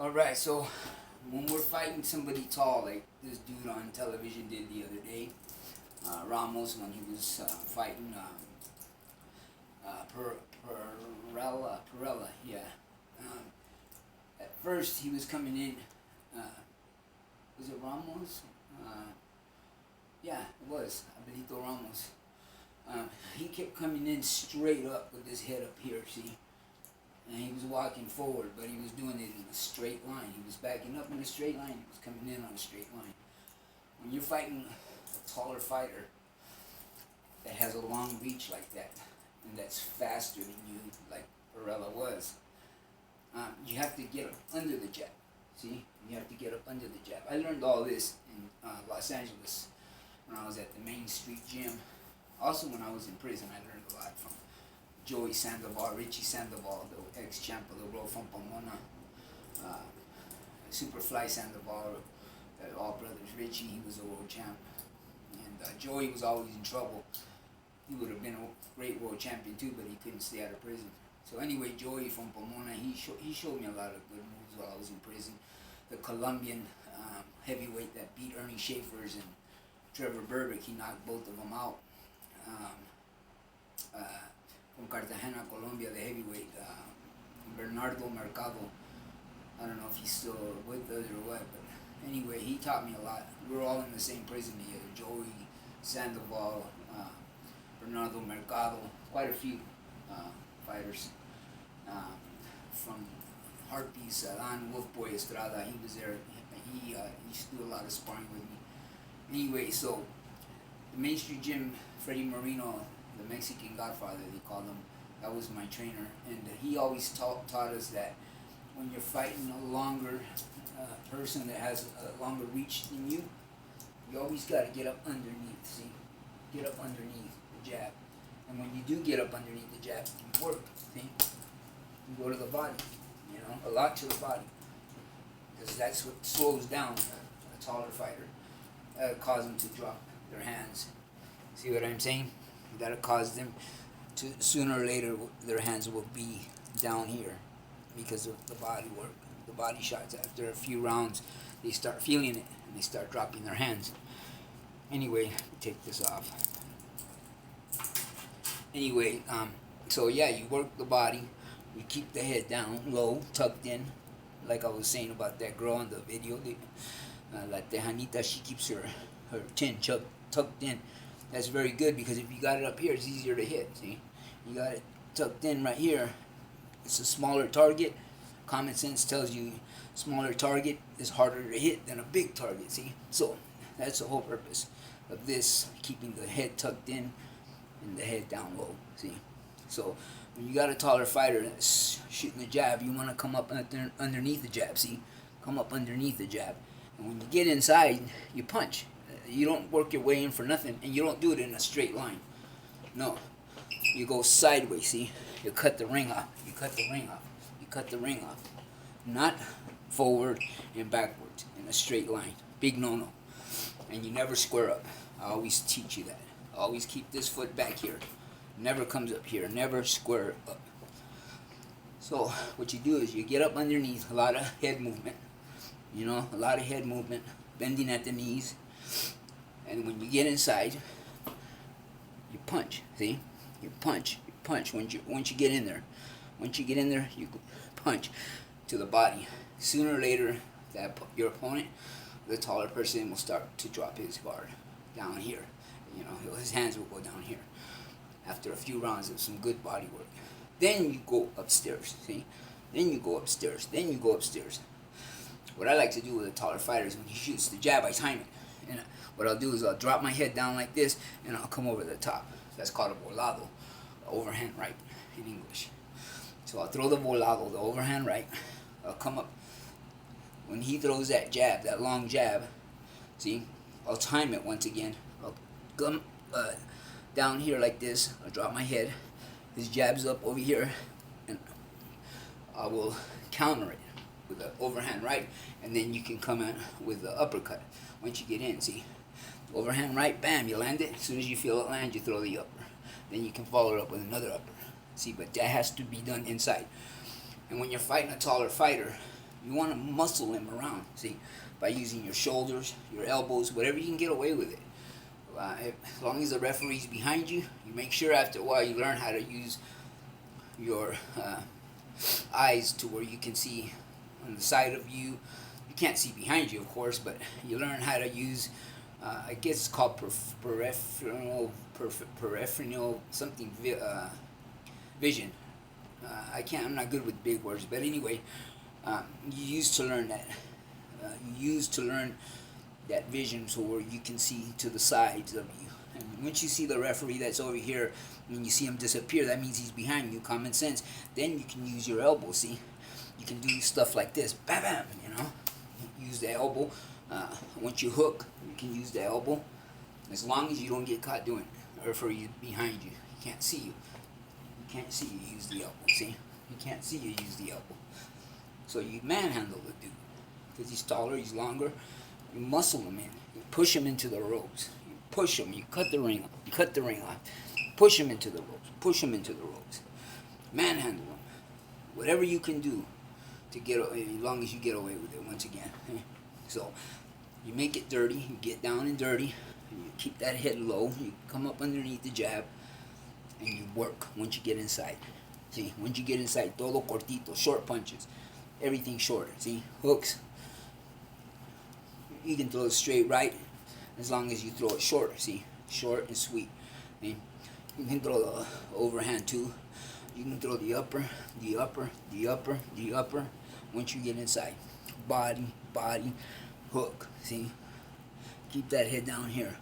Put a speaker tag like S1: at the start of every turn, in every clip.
S1: Alright, so when we're fighting somebody tall, like this dude on television did the other day, Ramos, when he was fighting Perella, yeah. Um, at first, he was coming in, was it Ramos? Yeah, it was, Abelito Ramos. He kept coming in straight up with his head up here, see? And he was walking forward, but he was doing it in a straight line. He was backing up in a straight line. He was coming in on a straight line. When you're fighting a taller fighter that has a long reach like that, and that's faster than you, like Varela was, you have to get up under the jab. See? You have to get up under the jab. I learned all this in Los Angeles when I was at the Main Street Gym. Also, when I was in prison, I learned a lot from Joey Sandoval, Richie Sandoval, the ex-champ of the world from Pomona, Superfly Sandoval, all brothers. Richie, he was a world champ, and Joey was always in trouble. He would have been a great world champion too, but he couldn't stay out of prison. So anyway, Joey from Pomona, he showed me a lot of good moves while I was in prison. The Colombian heavyweight that beat Ernie Schaefer's and Trevor Berbick, he knocked both of them out. From Cartagena, Colombia, the heavyweight, Bernardo Mercado. I don't know if he's still with us or what, but anyway, he taught me a lot. We were all in the same prison together. Joey Sandoval, Bernardo Mercado, quite a few fighters. From Harpies, Alan Wolfboy Estrada, he was there. He used to do a lot of sparring with me. Anyway, so the Main Street Gym, Freddie Marino, the Mexican Godfather, they called him, that was my trainer. And he always taught us that when you're fighting a longer person that has a longer reach than you always got to get up underneath, see? Get up underneath the jab. And when you do get up underneath the jab, you work, see? You go to the body, a lot to the body. Because that's what slows down a taller fighter. That'll cause them to drop their hands. See what I'm saying? That'll cause them to, sooner or later, their hands will be down here because of the body work, the body shots. After a few rounds, they start feeling it and they start dropping their hands. Anyway, take this off. Anyway, so yeah, you work the body, you keep the head down, low, tucked in, like I was saying about that girl on the video, La Tejanita, she keeps her chin tucked in. That's very good because if you got it up here, it's easier to hit, see? You got it tucked in right here. It's a smaller target. Common sense tells you smaller target is harder to hit than a big target, see? So that's the whole purpose of this, keeping the head tucked in and the head down low, see? So when you got a taller fighter that's shooting the jab, you want to come up underneath the jab, see? Come up underneath the jab. And when you get inside, you punch. You don't work your way in for nothing, and you don't do it in a straight line. No. You go sideways, see? You cut the ring off. You cut the ring off. You cut the ring off. Not forward and backwards in a straight line. Big no-no. And you never square up. I always teach you that. Always keep this foot back here. Never comes up here. Never square up. So what you do is you get up underneath, a lot of head movement. A lot of head movement, bending at the knees. And when you get inside, you punch, see? You punch. Once you get in there. Once you get in there, you punch to the body. Sooner or later, your opponent, the taller person, will start to drop his guard down here. His hands will go down here after a few rounds of some good body work. Then you go upstairs, see? Then you go upstairs. Then you go upstairs. What I like to do with a taller fighter is when he shoots the jab, I time it. And what I'll do is I'll drop my head down like this, and I'll come over the top. That's called a volado, overhand right in English. So I'll throw the volado, the overhand right. I'll come up. When he throws that jab, that long jab, see, I'll time it once again. I'll come down here like this. I'll drop my head. His jab's up over here, and I will counter it with the overhand right, and then you can come in with the uppercut. Once you get in, see, overhand right, bam, you land it. As soon as you feel it land, you throw the upper. Then you can follow it up with another upper. See, but that has to be done inside. And when you're fighting a taller fighter, You want to muscle him around, see, by using your shoulders, your elbows, whatever you can get away with it. As long as the referee's behind you, you make sure after a while you learn how to use your eyes to where you can see on the side of you. You can't see behind you, of course, but you learn how to use, I guess it's called peripheral something vision. I'm not good with big words, but anyway, you used to learn that. You used to learn that vision so where you can see to the sides of you. And once you see the referee that's over here, when you see him disappear, that means he's behind you. Common sense. Then you can use your elbow. See, you can do stuff like this. Bam, bam. You know, use the elbow. Once you hook, you can use the elbow. As long as you don't get caught doing it. The referee behind you. He can't see you. You can't see you use the elbow. See, you can't see you use the elbow. So you manhandle the dude because he's taller, he's longer. You muscle him in. You push him into the ropes. You push him. You cut the ring off. You cut the ring off. Push him into the ropes. Push him into the ropes. Manhandle him. Whatever you can do to get, as long as you get away with it. Once again, so you make it dirty. You get down and dirty. And you keep that head low. You come up underneath the jab, and you work. Once you get inside, see. Once you get inside, todo cortito, short punches. Everything shorter. See, hooks. You can throw it straight right as long as you throw it short. See, short and sweet. Okay? You can throw the overhand too. You can throw the upper, the upper, the upper, the upper. Once you get inside, body, body, hook. See, keep that head down here.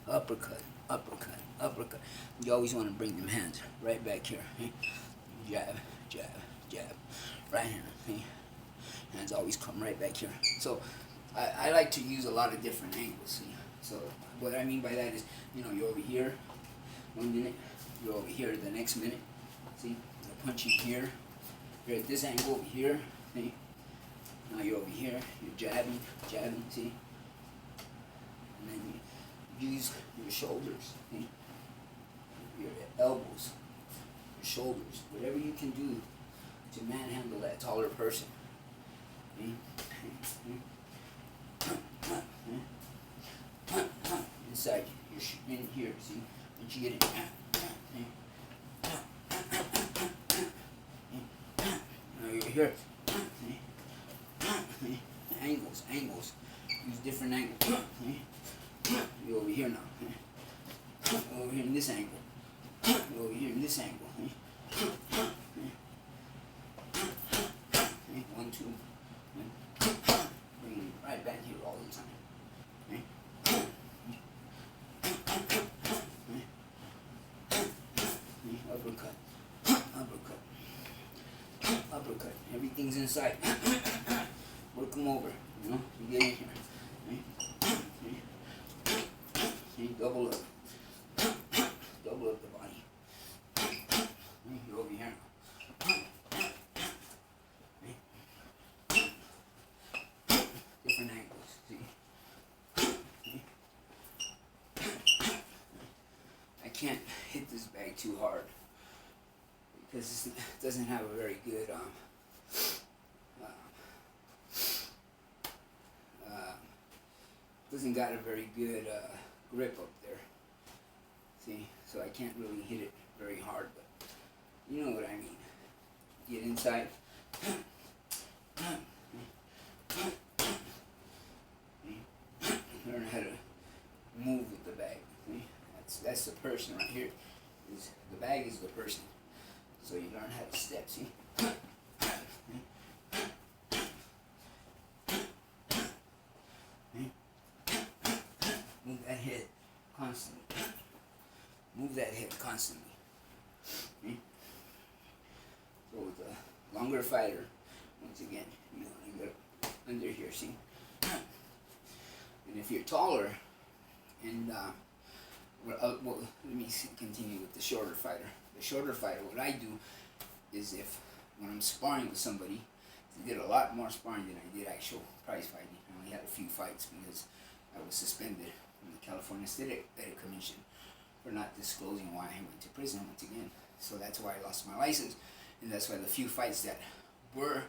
S1: Uppercut, uppercut, uppercut. You always want to bring them hands right back here. Okay? Jab, jab, jab. Right hand. Okay? Hands always come right back here. So I like to use a lot of different angles. See? So what I mean by that is, you know, you're over here 1 minute, you're over here the next minute. See, you're punching here. You're at this angle over here. See? Now you're over here. You're jabbing, jabbing. See? And then you use your shoulders. See? Your elbows, your shoulders, whatever you can do to manhandle that taller person. See? Inside, you're in here, see? Once you get in, now you're here, angles, angles, use different angles, you're over here now, over here in this angle, you're over here in this angle, 1, 2, bring them right back here all the time. Uppercut, uppercut, uppercut. Everything's inside. Work them over. You know, you get in here. See, double up. Double up the body. You're over here. Different angles. See. I can't hit this bag too hard because it doesn't have a very good doesn't got a very good grip up there. See, so I can't really hit it very hard, but you know what I mean. Get inside. Learn how to move with the bag. See? That's the person right here. The bag is the person. So you learn how to step, see? Move that head constantly. Move that head constantly. So with a longer fighter, once again, you go under here, see? And if you're taller, and well, let me continue with the shorter fighter. The shorter fighter, what I do is when I'm sparring with somebody, I did a lot more sparring than I did actual prize fighting. I only had a few fights because I was suspended from the California State Athletic Commission for not disclosing why I went to prison once again. So that's why I lost my license, and that's why the few fights that were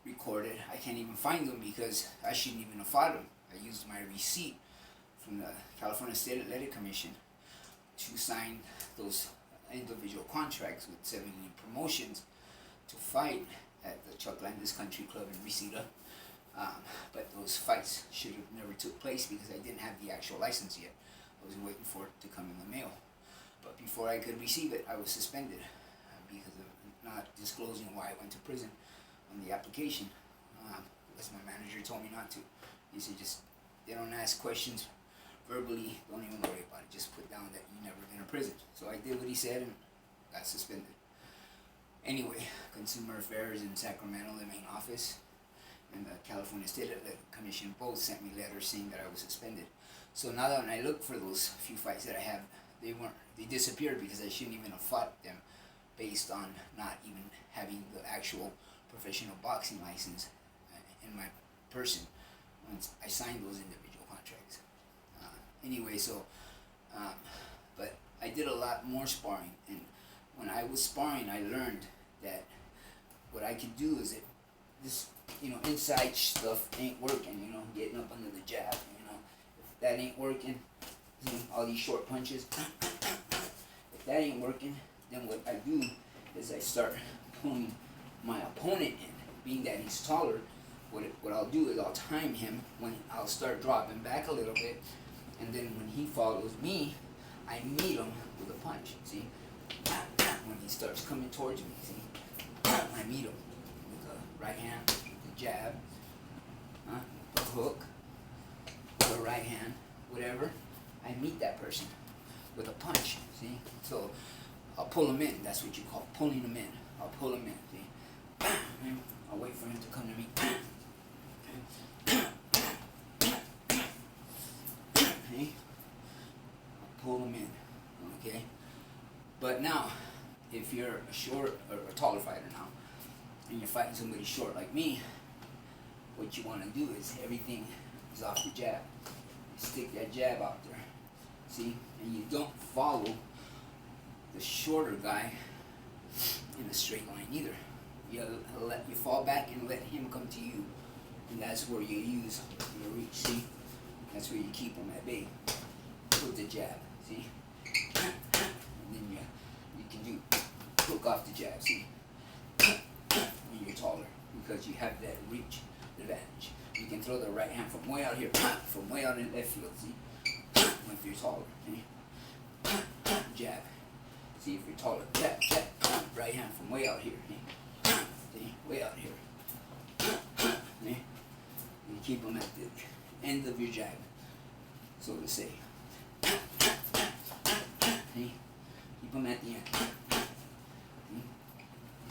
S1: recorded, I can't even find them because I shouldn't even have fought them. I used my receipt from the California State Athletic Commission to sign those individual contracts with 70 promotions to fight at the Chuck Landis Country Club in Reseda. But those fights should have never took place because I didn't have the actual license yet. I was waiting for it to come in the mail. But before I could receive it, I was suspended because of not disclosing why I went to prison on the application. Because my manager told me not to. He said, just, they don't ask questions verbally, don't even worry about it. Just put down that you never been to prison. So I did what he said and got suspended. Anyway, Consumer Affairs in Sacramento, the main office, and the California State Athletic Commission both sent me letters saying that I was suspended. So now that when I look for those few fights that I have, they disappeared because I shouldn't even have fought them based on not even having the actual professional boxing license in my person once I signed those individual contracts. Anyway, so, but I did a lot more sparring, and when I was sparring, I learned that what I could do is that this, inside stuff ain't working, getting up under the jab, if that ain't working, all these short punches, if that ain't working, then what I do is I start pulling my opponent in, being that he's taller. What I'll do is I'll time him when I'll start dropping back a little bit, and then when he follows me, I meet him with a punch, see? When he starts coming towards me, see? I meet him with a right hand, the jab, the hook, the right hand, whatever. I meet that person with a punch, see? So I'll pull him in, that's what you call pulling him in. I'll pull him in, see? I'll wait for him to come to me. Okay? I'll pull him in, okay? But now, if you're a short or a taller fighter now, and you're fighting somebody short like me, what you want to do is everything is off the jab. You stick that jab out there, see? And you don't follow the shorter guy in a straight line either. You fall back and let him come to you, and that's where you use your reach, see? That's where you keep him at bay. Put the jab, see? And then you can do hook off the jab, see? When you're taller, because you have that reach advantage. You can throw the right hand from way out here, from way out in left field, see? If you're taller, see? Jab. See, if you're taller, jab, jab, right hand from way out here, see? Way out here. See? You keep them at the end of your jab, so to say. See? Keep them at the end.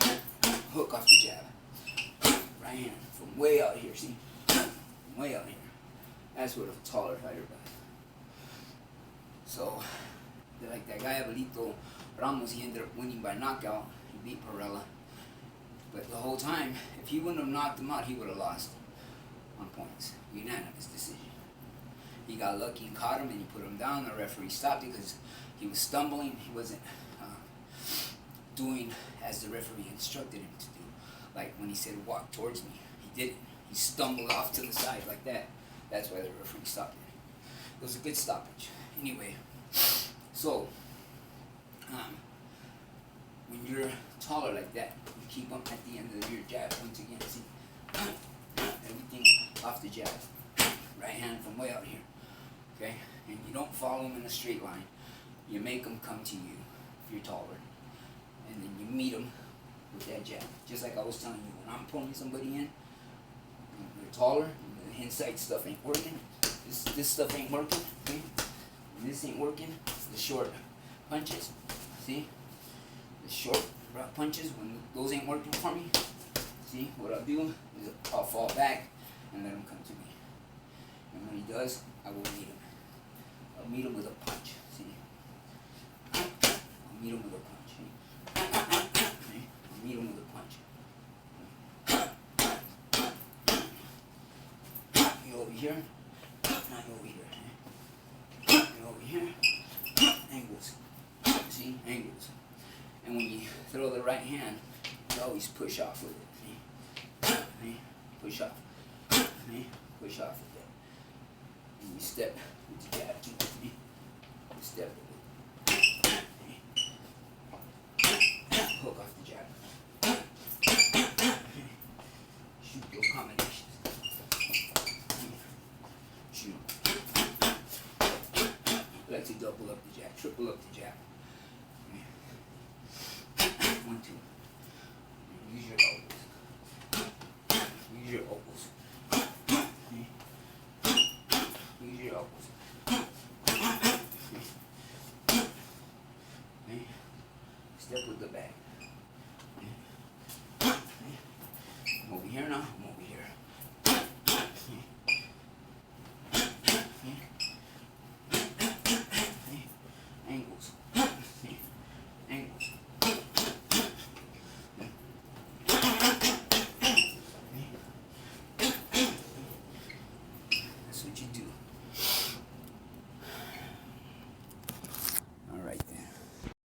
S1: See? Hook off the jab. Right hand from way out here, see? From way out here. That's what a taller fighter does. So, like that guy Abelito Ramos, he ended up winning by knockout. He beat Perella. But the whole time, if he wouldn't have knocked him out, he would have lost on points. Unanimous decision. He got lucky and caught him, and he put him down. The referee stopped it because he was stumbling. He wasn't doing as the referee instructed him to do. Like when he said walk towards me, he didn't. He stumbled off to the side like that. That's why the referee stopped it. It was a good stoppage. Anyway, so when you're taller like that, you keep them at the end of your jab. Once again, see, everything off the jab. Right hand from way out here, okay? And you don't follow them in a straight line. You make them come to you if you're taller, and then you meet them with that jab. Just like I was telling you, when I'm pulling somebody in, you're taller, the inside stuff ain't working. This stuff ain't working, okay? This ain't working. The short punches, see? The short punches, when those ain't working for me, see? What I'll do is I'll fall back and let him come to me. And when he does, I will meet him. I'll meet him with a punch, see? I'll meet him with a punch, see? I'll meet him with a punch. You over here, not you over here. You over here, angles, see? Angles. And when you throw the right hand, you always push off with it, see? push off. Push off with that. And you step with the jab. Keep with me. You step with it. Hook off the jab. Shoot your combinations. Shoot. Like to double up the jab, triple up the jab. 1, 2. Use your elbows. Use your elbows. Use your elbows. Step with the back.